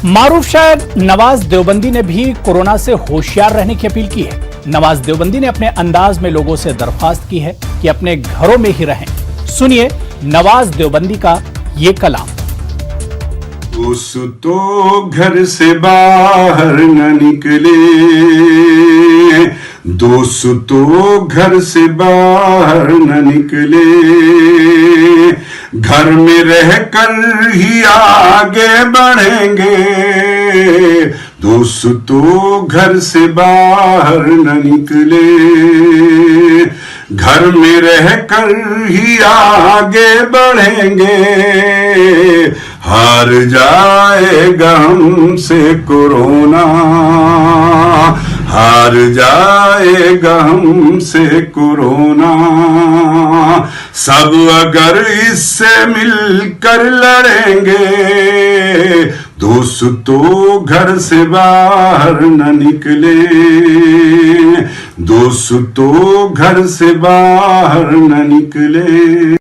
मारूफ शायर नवाज देवबंदी ने भी कोरोना से होशियार रहने की अपील की है। नवाज देवबंदी ने अपने अंदाज में लोगों से दरख्वास्त की है कि अपने घरों में ही रहें। सुनिए नवाज देवबंदी का ये कलाम। दोस्तों घर से बाहर न निकले, दोस्तों घर से बाहर न निकले, घर में रहकर ही आगे बढ़ेंगे। दोस्तों घर से बाहर न निकले, घर में रहकर ही आगे बढ़ेंगे। हार जाएगा हमसे कोरोना, हार जाएगा हमसे कोरोना। सब अगर इससे मिलकर लड़ेंगे, दोस्तों घर से बाहर न निकले, दोस्तों घर से बाहर न निकले।